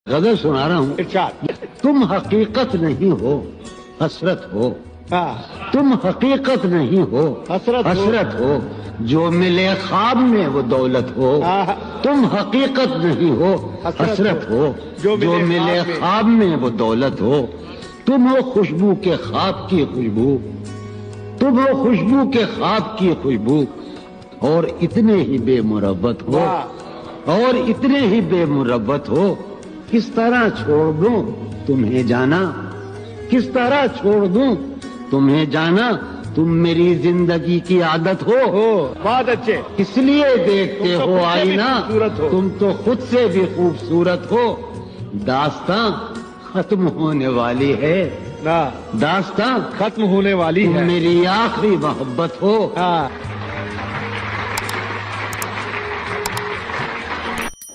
गजल सुना रहा हूँ। तुम हकीकत नहीं हो, हसरत हो। तुम हकीकत नहीं हो, हसरत हो। जो मिले ख्वाब में वो दौलत हो। तुम हकीकत नहीं हो, हसरत हो। जो मिले ख्वाब में वो दौलत हो। तुम हो खुशबू के ख्वाब की खुशबू। तुम हो खुशबू के ख्वाब की खुशबू। और इतने ही बेमुरब्बत हो, और इतने ही बेमुरब्बत हो। किस तरह छोड़ दूं तुम्हें जाना, किस तरह छोड़ दूं तुम्हें जाना। तुम मेरी जिंदगी की आदत हो। बहुत अच्छे। इसलिए देखते हो आईना, तुम तो खुद से भी खूबसूरत हो। दास्तां खत्म होने वाली है, दास्तां खत्म होने वाली तुम है। मेरी आखिरी मोहब्बत हो।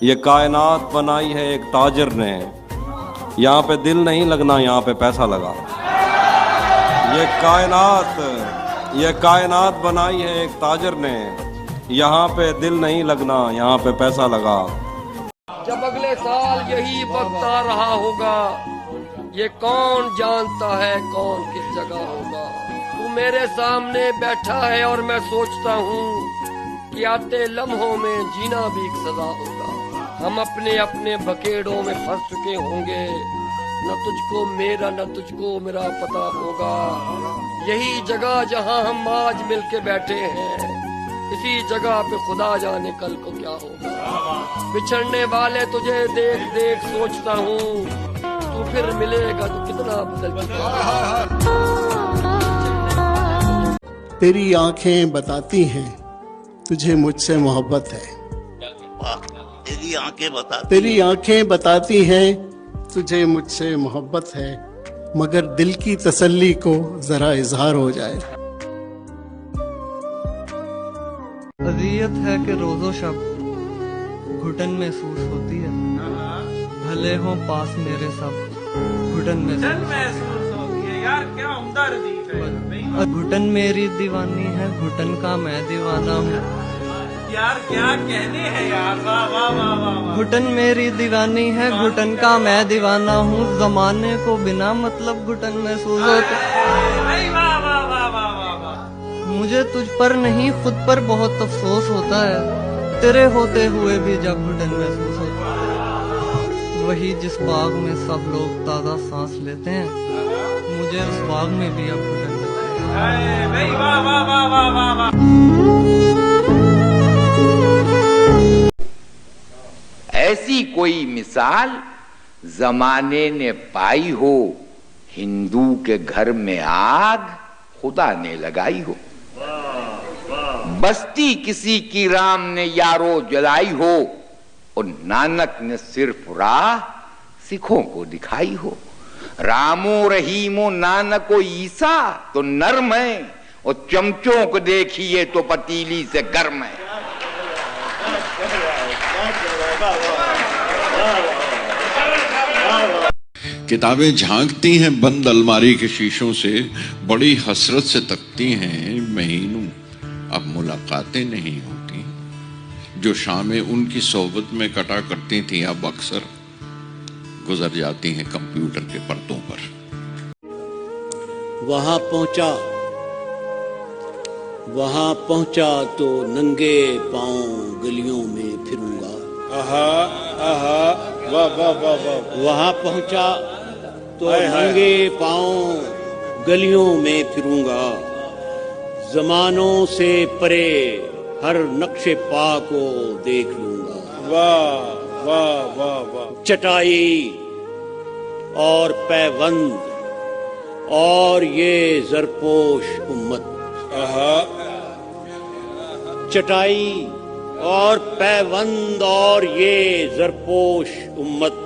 ये कायनात बनाई है एक ताजिर ने, यहाँ पे दिल नहीं लगना, यहाँ पे पैसा लगा। ये कायनात बनाई है एक ताजिर ने, यहाँ पे दिल नहीं लगना, यहाँ पे पैसा लगा। जब अगले साल यही वक्त आ रहा होगा, ये कौन जानता है कौन किस जगह होगा। तू मेरे सामने बैठा है और मैं सोचता हूँ कि आते लम्हों में जीना भी एक सजा होगा। हम अपने अपने बकेड़ों में फंस चुके होंगे, न तुझको मेरा न तुझको मेरा पता होगा। यही जगह जहां हम आज मिलके बैठे हैं, इसी जगह पे खुदा जाने कल को क्या होगा। बिछड़ने वाले तुझे देख देख सोचता हूँ, तू फिर मिलेगा तो कितना बदल चुका। तेरी आंखें बताती हैं तुझे मुझसे मोहब्बत है। तेरी आंखें बताती हैं तुझे मुझसे मोहब्बत है। मगर दिल की तसल्ली को जरा इजहार हो जाए। अज़ियत है कि रोजो शब घुटन महसूस होती है। भले हो पास मेरे सब घुटन महसूस होती है। यार क्या उम्दा रदीफ है। घुटन मेरी दीवानी है, घुटन का मैं दीवाना हूँ। यार क्या कहने हैं यार, वाह वाह वाह वाह। घुटन मेरी दीवानी है, घुटन का मैं दीवाना हूँ। जमाने को बिना मतलब घुटन महसूस होता है। मुझे तुझ पर नहीं खुद पर बहुत अफसोस होता है। तेरे होते हुए भी जब घुटन महसूस होता है। वही जिस बाग में सब लोग ताज़ा सांस लेते हैं, मुझे उस बाग में भी अब घुटन लगती है। वाह वाह वाह वाह वाह वाह। ऐसी कोई मिसाल जमाने ने पाई हो, हिंदू के घर में आग खुदा ने लगाई हो। बस्ती किसी की राम ने यारो जलाई हो, और नानक ने सिर्फ राह सिखों को दिखाई हो। रामो रहीमो नानको ईसा तो नर्म है, और चमचों को देखिए तो पतीली से गर्म है। किताबें झांकती हैं बंद अलमारी के शीशों से, बड़ी हसरत से तकती हैं महीनों, अब मुलाकातें नहीं होती। जो शामें उनकी सोहबत में कटा करती थी, अब अक्सर गुजर जाती हैं कंप्यूटर के पर्दों पर। वहां पहुंचा तो नंगे पांव गलियों में फिरूंगा। वाह वाह वाह वाह। वहां पहुंचा तो नंगे पांव गलियों में फिरूंगा। जमानों से परे हर नक्शे पा को देख लूंगा। वाह वाह वाह वाह। चटाई और पैबंद और ये जरपोश उम्मत। चटाई और पैबंद और ये जरपोश उम्मत,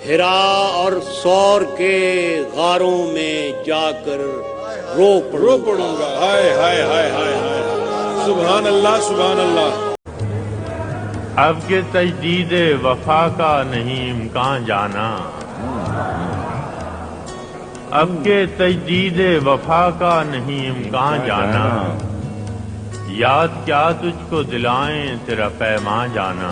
हिरा और सौर के गारों में जाकर रो पड़ूंगा। हाय हाय हाय हाय हाय। सुभान अल्लाह सुभान अल्लाह। अब के तजदीद वफा का नहीं इम्कान जाना। अब के तजदीद वफा का नहीं इम्कान जाना। याद क्या तुझको दिलाएं तेरा पैमा जाना।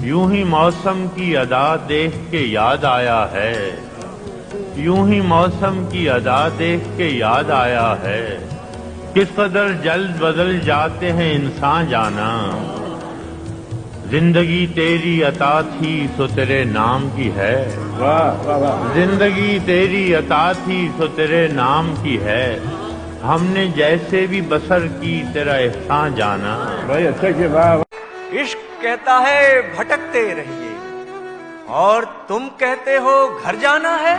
यूं ही मौसम की अदा देख के याद आया है, यूं ही मौसम की अदा देख के याद आया है, किस कदर जल्द बदल जाते हैं इंसान जाना। जिंदगी तेरी अता थी सो तेरे नाम की है, जिंदगी तेरी अता थी सो तेरे नाम की है, हमने जैसे भी बसर की तेरा एहसान जाना। भाई अच्छा के वाह। इश्क कहता है भटकते रहिए और तुम कहते हो घर जाना है।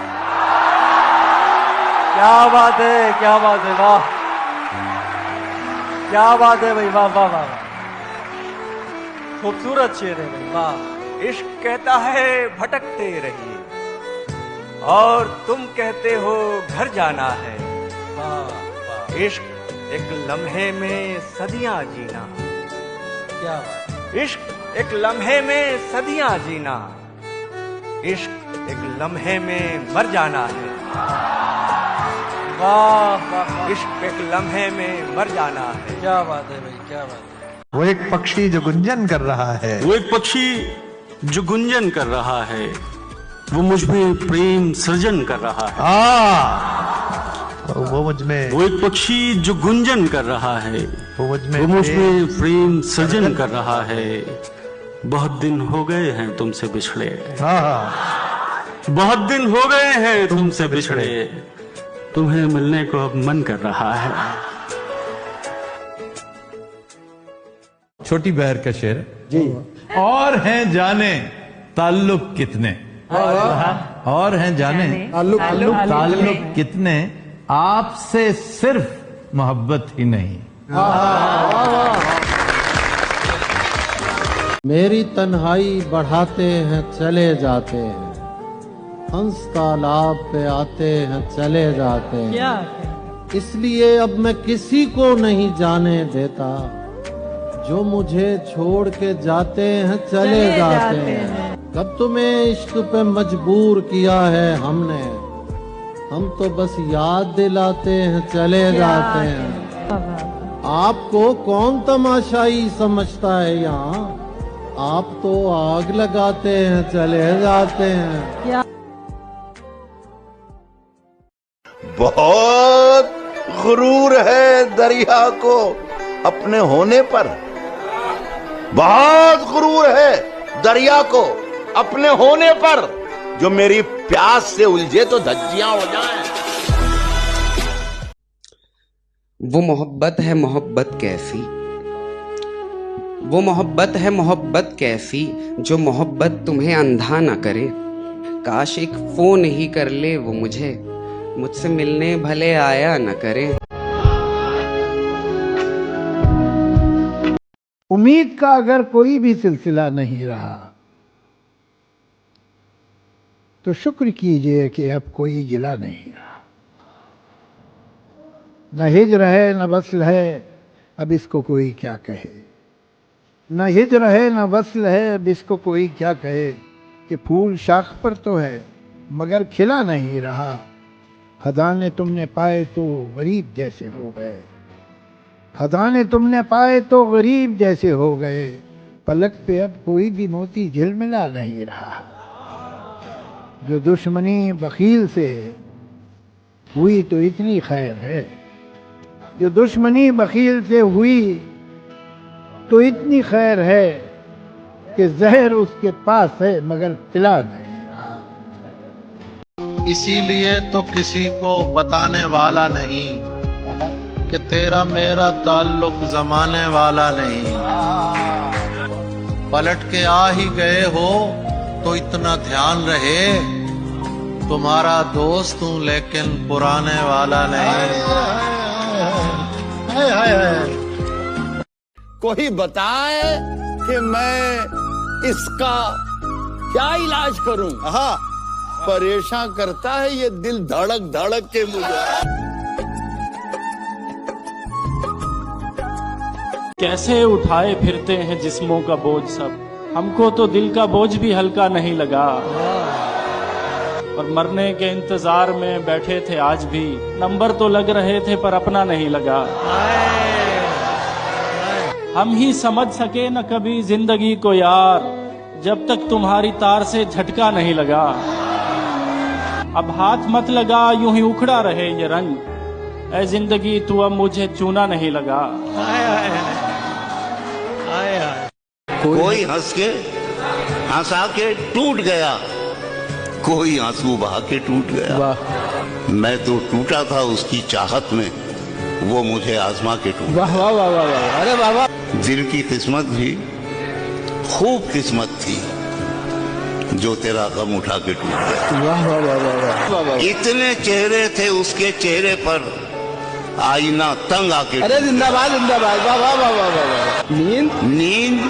क्या बात है, क्या बात है, वाह क्या बात है भाई, वाह वाह वाह, खूबसूरत शेर है भाई, वाह। इश्क कहता है भटकते रहिए और तुम कहते हो घर जाना है, वाह वाह। इश्क एक लम्हे में सदियां जीना, क्या बात। इश्क एक लम्हे में सदियां जीना, इश्क एक लम्हे में मर जाना है, वाह वाह। इश्क एक लम्हे में मर जाना है, क्या बात है भाई, क्या बात है। वो एक पक्षी जो गुंजन कर रहा है, वो एक पक्षी जो गुंजन कर रहा है, वो मुझ में प्रेम सृजन कर रहा है। वो मुझ में, वो एक पक्षी जो गुंजन कर रहा है, वो मुझ में प्रेम सृजन कर रहा है। बहुत दिन हो गए हैं तुमसे बिछड़े, बहुत दिन हो गए हैं तुमसे बिछड़े, तुम्हें मिलने को अब मन कर रहा है। छोटी बहर का शेर जी। और हैं जाने ताल्लुक कितने, और हैं जाने ताल्लुक कितने, आपसे सिर्फ मोहब्बत ही नहीं। मेरी तन्हाई बढ़ाते हैं चले जाते हैं, हंस तालाब पे आते हैं चले जाते हैं, इसलिए अब मैं किसी को नहीं जाने देता, जो मुझे छोड़ के जाते हैं चले जाते हैं। कब तुम्हें इश्क पे मजबूर किया है हमने, हम तो बस याद दिलाते हैं चले जाते हैं। आपको कौन तमाशाई समझता है यहाँ, आप तो आग लगाते हैं चले जाते हैं। बहुत गुरूर है दरिया को अपने होने पर, बहुत गुरूर है दरिया को अपने होने पर, जो मेरी प्यास से उलझे तो धज्जियां हो जाएं। वो मोहब्बत है मोहब्बत कैसी, वो मोहब्बत है मोहब्बत कैसी, जो मोहब्बत तुम्हें अंधा ना करे। काश एक फोन ही कर ले वो मुझे, मुझसे मिलने भले आया न करे। उम्मीद का अगर कोई भी सिलसिला नहीं रहा तो शुक्र कीजिए कि अब कोई गिला नहीं रहा। न हिज्र है न वस्ल है, अब इसको कोई क्या कहे। न हिज्र है न वस्ल है, अब इसको कोई क्या कहे। कि फूल शाख पर तो है मगर खिला नहीं रहा, खजाने तुमने पाए तो गरीब जैसे हो गए, खजाने तुमने पाए तो गरीब जैसे हो गए। पलक पे अब कोई भी मोती झिलमिला नहीं रहा। जो दुश्मनी बखील से हुई तो इतनी खैर है, जो दुश्मनी बखील से हुई तो इतनी खैर है, कि जहर उसके पास है मगर पिला नहीं रहा। इसीलिए तो किसी को बताने वाला नहीं, कि तेरा मेरा ताल्लुक जमाने वाला नहीं। पलट के आ ही गए हो तो इतना ध्यान रहे, तुम्हारा दोस्त हूं लेकिन पुराने वाला नहीं। कोई बताए कि मैं इसका क्या इलाज करूं। हाँ, परेशान करता है ये दिल धड़क धड़क के मुझे। कैसे उठाए फिरते हैं जिस्मों का बोझ सब, हमको तो दिल का बोझ भी हल्का नहीं लगा। और मरने के इंतजार में बैठे थे आज भी, नंबर तो लग रहे थे पर अपना नहीं लगा। हम ही समझ सके न कभी जिंदगी को यार, जब तक तुम्हारी तार से झटका नहीं लगा। अब हाथ मत लगा, यूं ही उखड़ा रहे ये रंग। ऐ जिंदगी तू अब मुझे चूना नहीं लगा। कोई हंस के हंसा के टूट गया, कोई आंसू बहा के टूट गया। मैं तो टूटा था उसकी चाहत में, वो मुझे आजमा के टूटा। वाह वाह वाह वाह, अरे बाबा। दिल की किस्मत भी खूब किस्मत थी जो तेरा गम उठा के टूट गया। वाह वाह वाह वाह। इतने चेहरे थे उसके चेहरे पर, आईना तंग आके। अरे जिंदाबाद जिंदाबाद, वाह वाह वाह वाह वाह। नींद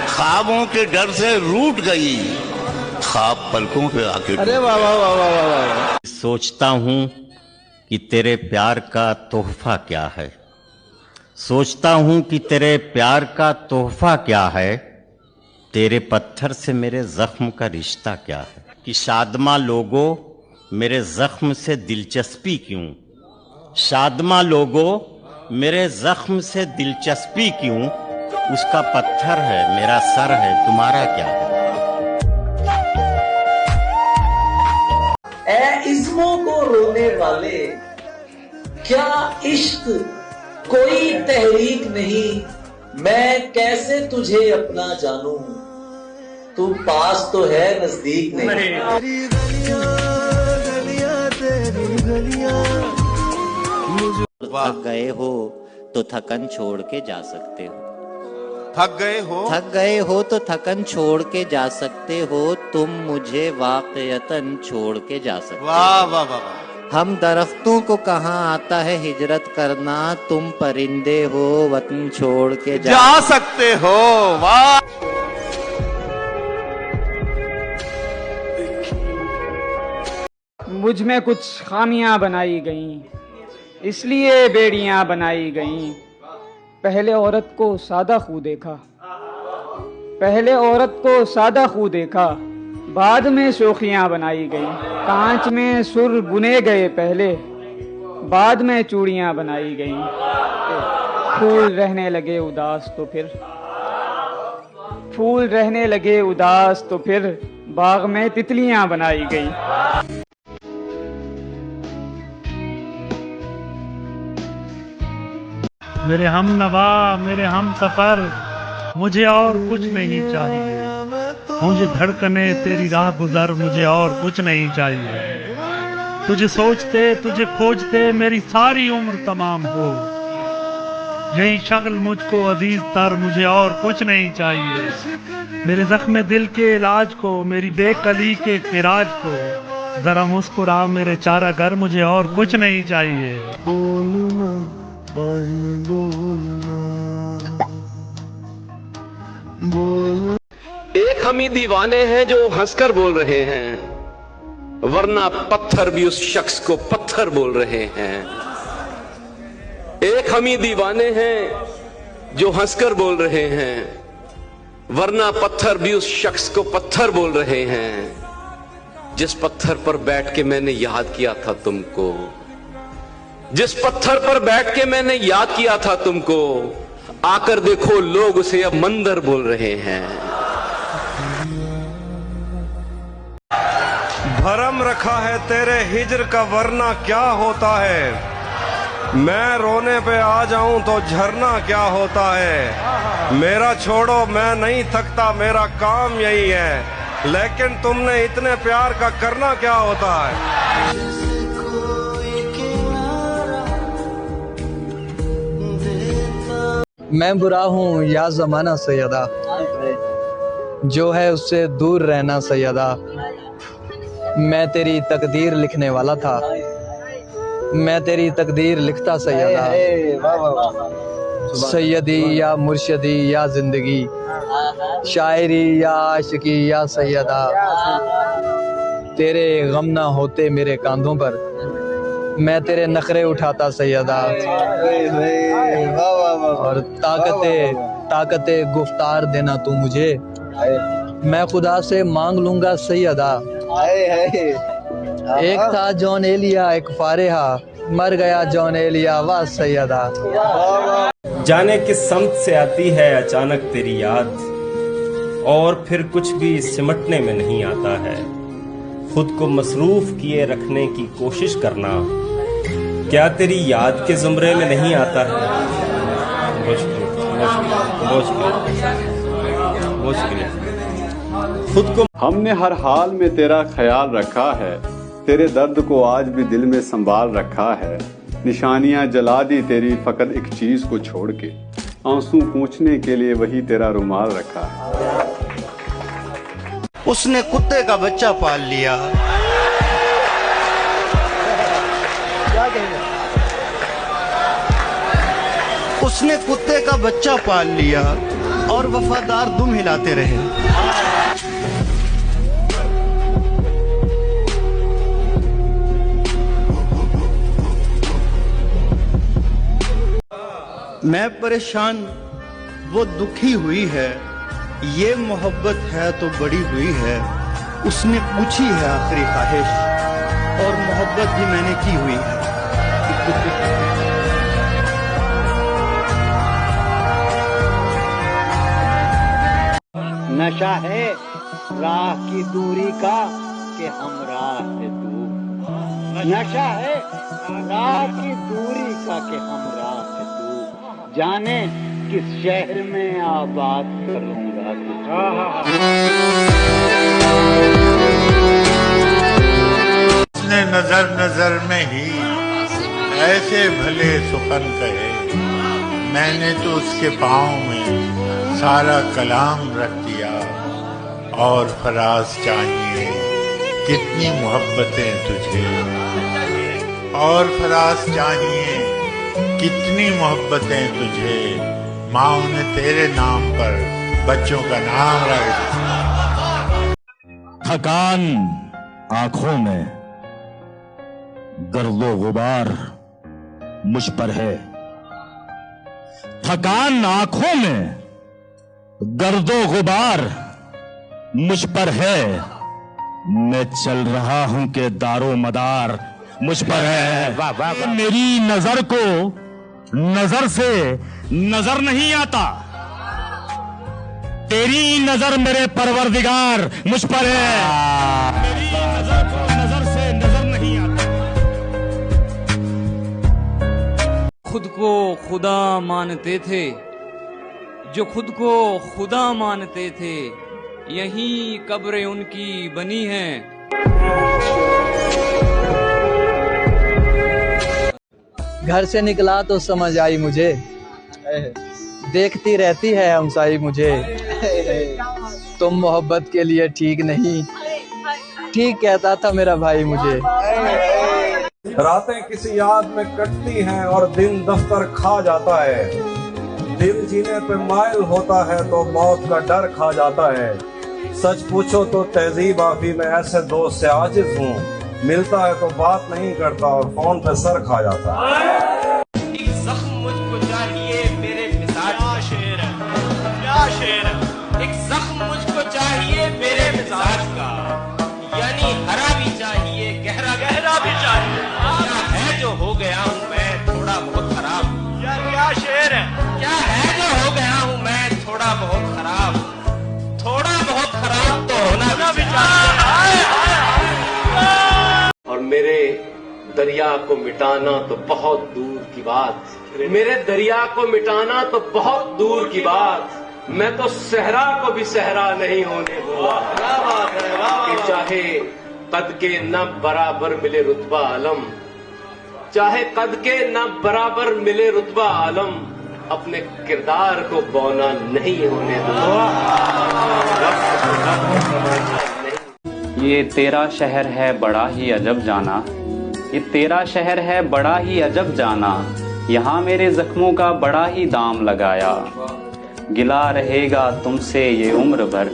ख्वाबों के डर से रूठ गई, ख्वाब पलकों पे आके। अरे वाह वाह वाह वाह वाह। सोचता हूँ कि तेरे प्यार का तोहफा क्या है, सोचता हूँ कि तेरे प्यार का तोहफा क्या है, तेरे पत्थर से मेरे जख्म का रिश्ता क्या है। कि शादमा लोगों मेरे जख्म से दिलचस्पी क्यों, शादमा लोगों मेरे जख्म से दिलचस्पी क्यों, उसका पत्थर है मेरा सर है, तुम्हारा क्या है। ऐ इस्मों को रोने वाले, क्या इश्क कोई तहरीक नहीं, मैं कैसे तुझे अपना जानूं, तू पास तो है नजदीक नहीं। थक गए हो तो थकन छोड़ के जा सकते हो, थक गए हो तो थकन छोड़ के जा सकते हो, तुम मुझे वाकयतन छोड़ के जा सकते हो। वाह वाह वाह। हम दरख्तों को कहाँ आता है हिजरत करना, तुम परिंदे हो वतन छोड़ के जा सकते हो। वाह। मुझ में कुछ खामियां बनाई गईं, इसलिए बेड़ियां बनाई गईं। पहले औरत को सादा खू देखा, पहले औरत को सादा खू देखा, बाद में शोखियां बनाई गईं। कांच में सुर बुने गए पहले, बाद में चूड़ियां बनाई गईं। फूल रहने लगे उदास तो फिर, फूल रहने लगे उदास तो फिर, बाग में तितलियां बनाई गईं। मेरे हम नवा, मेरे हम सफर, मुझे और कुछ नहीं चाहिए। मुझे धड़कने तेरी राह गुजर, मुझे और कुछ नहीं चाहिए। तुझे सोचते तुझे खोजते मेरी सारी उम्र तमाम हो, यही शक्ल मुझको अजीज तर, मुझे और कुछ नहीं चाहिए। मेरे जख्म दिल के इलाज को, मेरी बेकली के खिराज को, जरा मुस्कुरा मेरे चारा घर, मुझे और कुछ नहीं चाहिए। एक हम ही दीवाने हैं जो हंसकर बोल रहे हैं, वरना पत्थर भी उस शख्स को पत्थर बोल रहे हैं। एक हम ही दीवाने हैं जो हंसकर बोल रहे हैं, वरना पत्थर भी उस शख्स को पत्थर बोल रहे हैं। जिस पत्थर पर बैठ के मैंने याद किया था तुमको, जिस पत्थर पर बैठ के मैंने याद किया था तुमको, आकर देखो लोग उसे अब मंदिर बोल रहे हैं। भरम रखा है तेरे हिजर का, वरना क्या होता है। मैं रोने पे आ जाऊं तो झरना क्या होता है। मेरा छोड़ो मैं नहीं थकता, मेरा काम यही है, लेकिन तुमने इतने प्यार का करना क्या होता है। मैं बुरा हूँ या जमाना सैयदा, जो है उससे दूर रहना सैयदा। मैं तेरी तकदीर लिखने वाला था, मैं तेरी तकदीर लिखता सैयदा। सैयदी या मुर्शदी या जिंदगी, शायरी या आशिकी या सैयदा, तेरे गम ना होते मेरे कांधों पर, मैं तेरे नखरे उठाता सैयदा। और ताकते गुफ्तार देना तू मुझे, मैं खुदा से मांग लूंगा सैयदा। एक था जॉन एलिया एक फारेहा, मर गया जॉन एलिया वाह सैयदा। जाने किस समत से आती है अचानक तेरी याद, और फिर कुछ भी सिमटने में नहीं आता है। खुद को मसरूफ किए रखने की कोशिश करना क्या तेरी याद के जुमरे में नहीं आता है? मुश्किल खुद को। हमने हर हाल में तेरा ख्याल रखा है, तेरे दर्द को आज भी दिल में संभाल रखा है। निशानियां जला दी तेरी फकत एक चीज को छोड़ के, आंसू पूंछने के लिए वही तेरा रुमाल रखा है। उसने कुत्ते का बच्चा पाल लिया, उसने कुत्ते का बच्चा पाल लिया और वफादार दुम हिलाते रहे। मैं परेशान, वो दुखी हुई है, ये मोहब्बत है तो बड़ी हुई है। उसने पूछी है आखिरी ख्वाहिश और मोहब्बत भी मैंने की हुई है। नशा है राह की दूरी का कि हमराह है तू। नशा है राह की दूरी का कि हमराह है तू। जाने किस शहर में आबाद करूंगा उसने नजर नजर में ही ऐसे भले सुखन कहे, मैंने तो उसके पाँव में सारा कलाम रख दिया। और फराज चाहिए कितनी मोहब्बतें तुझे, और फराज चाहिए कितनी मोहब्बतें तुझे। माँ ने तेरे नाम पर बच्चों का नाम रख दिया। थकान आंखों में, गर्दो गुबार मुझ पर है। थकान आंखों में, गर्दो गुबार मुझ पर है। मैं चल रहा हूं कि दारो मदार मुझ पर है। मेरी नजर को नजर से नजर नहीं आता, तेरी नजर मेरे परवरदिगार मुझ पर है। मेरी नजर को नजर से नजर नहीं आता। खुद को खुदा मानते थे, जो खुद को खुदा मानते थे, यहीं कब्रें उनकी बनी हैं। घर से निकला तो समझ आई मुझे, देखती रहती है हमसाई मुझे। तुम मोहब्बत के लिए ठीक नहीं, ठीक कहता था मेरा भाई मुझे। रातें किसी याद में कटती हैं और दिन दफ्तर खा जाता है। दिल जीने पे माइल होता है तो मौत का डर खा जाता है। सच पूछो तो तहजीब आफी में ऐसे दोस्त से आजिज हूँ, मिलता है तो बात नहीं करता और फोन पे सर खा जाता है। एक जख्म मुझको चाहिए मेरे मिजाज का। शेर है, क्या शेर है। एक जख्म मुझको चाहिए मेरे मिजाज का, यानी हरा भी चाहिए गहरा गहरा भी चाहिए। क्या है जो हो गया हूँ मैं थोड़ा बहुत खराब। यार क्या शेर है। क्या है जो हो गया हूँ मैं थोड़ा बहुत खराब। थोड़ा बहुत खराब तो होना भी चाहिए। और मेरे दरिया को मिटाना तो बहुत दूर की बात, मेरे दरिया को मिटाना तो बहुत दूर की बात। मैं तो सहरा को भी सहरा नहीं होने दूंगा। क्या बात है, कि चाहे कद के न बराबर मिले रुतबा आलम, चाहे कद के न बराबर मिले रुतबा आलम, अपने किरदार को बौना नहीं होने दूंगा। ये तेरा शहर है बड़ा ही अजब जाना, ये तेरा शहर है बड़ा ही अजब जाना। यहाँ मेरे जख्मों का बड़ा ही दाम लगाया। गिला रहेगा तुमसे ये उम्र भर,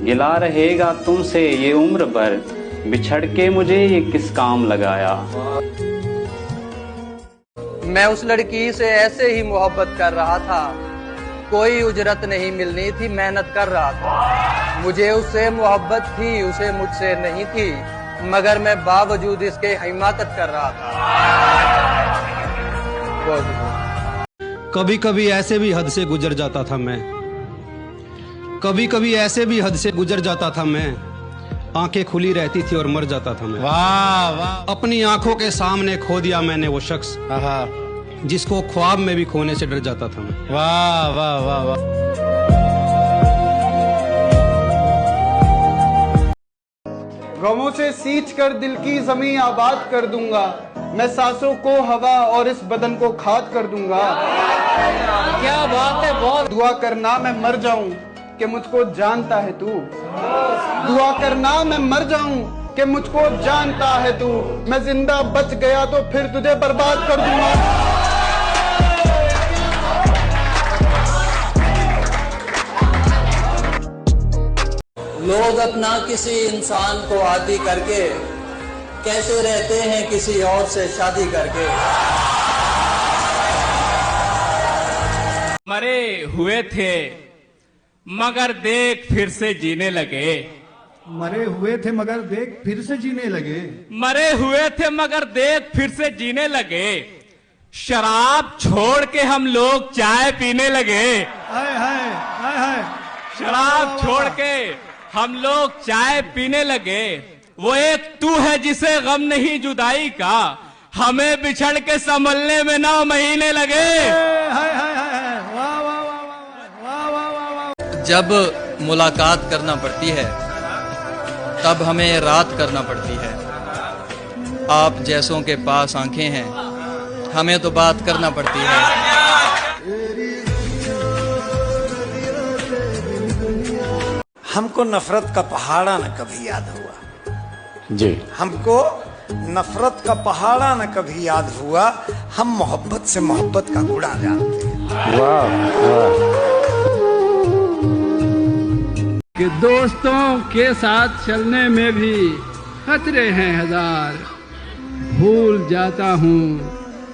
गिला रहेगा तुमसे ये उम्र भर। बिछड़ के मुझे ये किस काम लगाया। मैं उस लड़की से ऐसे ही मोहब्बत कर रहा था, कोई उजरत नहीं मिलनी थी, मेहनत कर रहा था। मुझे उससे मोहब्बत थी, उसे मुझसे नहीं थी, मगर मैं बावजूद इसके हिमाकत कर रहा था। कभी कभी ऐसे भी हद से गुजर जाता था मैं, कभी कभी ऐसे भी हद से गुजर जाता था मैं, आंखें खुली रहती थी और मर जाता था मैं। वाह वाह। अपनी आंखों के सामने खो दिया मैंने वो शख्स जिसको ख्वाब में भी खोने से डर जाता था मैं। वाह वाह वाह वाह। गमों से सींच कर दिल की जमीन आबाद कर दूंगा, मैं सांसों को हवा और इस बदन को खाद कर दूंगा। क्या बात है, बहुत दुआ करना मैं मर जाऊं कि मुझको जानता है तू, दुआ करना मैं मर जाऊं कि मुझको जानता है तू, मैं जिंदा बच गया तो फिर तुझे बर्बाद कर दूंगा। लोग अपना किसी इंसान को आदी करके कैसे रहते हैं किसी और से शादी करके। मरे हुए थे मगर देख फिर से जीने लगे, मरे हुए थे मगर देख फिर से जीने लगे, मरे हुए थे मगर देख फिर से जीने लगे, शराब छोड़ के हम लोग चाय पीने लगे। हाय हाय हाय हाय। शराब छोड़ के हम लोग चाय पीने लगे, वो एक तू है जिसे गम नहीं जुदाई का, हमें बिछड़ के संभलने में 9 महीने लगे। हाय हाय हाय। वाह वाह वाह वाह वाह वाह। जब मुलाकात करना पड़ती है तब हमें रात करना पड़ती है। आप जैसों के पास आंखें हैं, हमें तो बात करना पड़ती है। हमको नफरत का पहाड़ा न कभी याद हुआ जी, हमको नफरत का पहाड़ा न कभी याद हुआ, हम मोहब्बत से मोहब्बत का गुणा जानते हैं। वाह वाह। कि दोस्तों के साथ चलने में भी खतरे हैं हजार, भूल जाता हूँ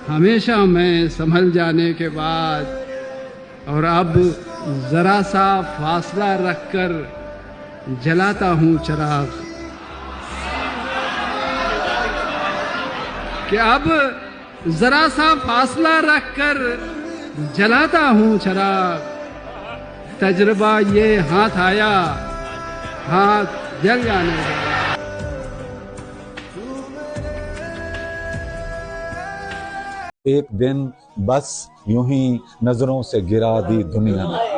हमेशा मैं संभल जाने के बाद, और अब जरा सा फासला रखकर जलाता हूँ चिराग, कि अब जरा सा फासला रखकर जलाता हूँ चिराग, तजुर्बा ये हाथ आया हाथ जल जाने लगा। एक दिन बस यूं ही नजरों से गिरा दी दुनिया ने,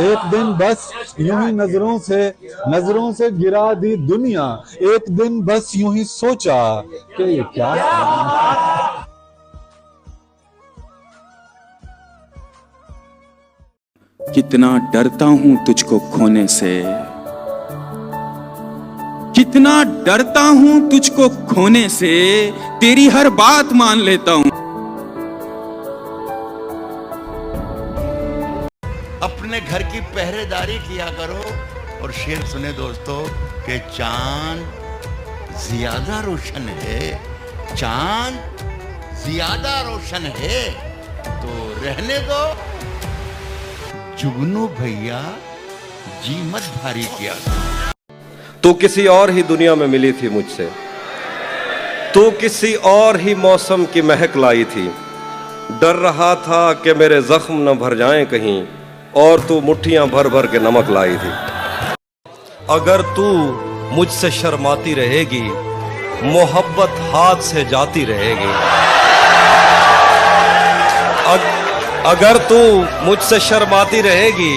एक दिन बस यूं ही नजरों से गिरा दी दुनिया, एक दिन बस यूं ही सोचा कि ये क्या है। कितना डरता हूं तुझको खोने से, कितना डरता हूं तुझको खोने से, तेरी हर बात मान लेता हूं। अपने घर की पहरेदारी किया करो। और शेर सुने दोस्तों कि चांद ज्यादा रोशन है, चांद ज्यादा रोशन है तो रहने दो, जुगनू भैया जी मत भारी किया। तू किसी और ही दुनिया में मिली थी मुझसे, तू किसी और ही मौसम की महक लाई थी, डर रहा था कि मेरे जख्म न भर जाएं कहीं, और तू मुट्ठियां भर भर के नमक लाई थी। अगर तू मुझसे शर्माती रहेगी, मोहब्बत हाथ से जाती रहेगी। अगर तू मुझसे शर्माती रहेगी,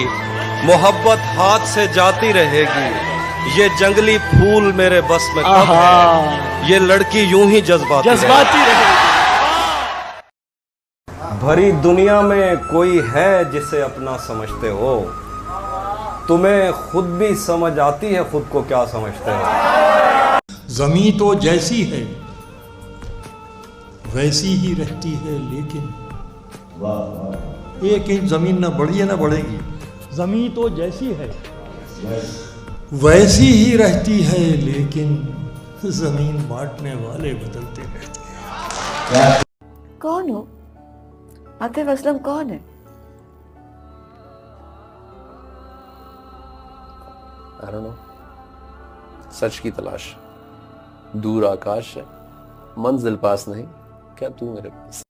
मोहब्बत हाथ से जाती रहेगी। ये जंगली फूल मेरे बस में कब है, ये लड़की यूं ही जज्बाती रहेगी। भरी दुनिया में कोई है जिसे अपना समझते हो, तुम्हें खुद भी समझ आती है खुद को क्या समझते हो। जमीन तो जैसी है वैसी ही रहती है, लेकिन एक इंच जमीन न बढ़ी है न बढ़ेगी। जमीन तो जैसी है वैसी ही रहती है, लेकिन जमीन बांटने वाले बदलते रहते हैं। कौन हो? आतिफ असलम कौन है? I don't know. सच की तलाश, दूर आकाश है, मंजिल पास नहीं, क्या तू मेरे पास?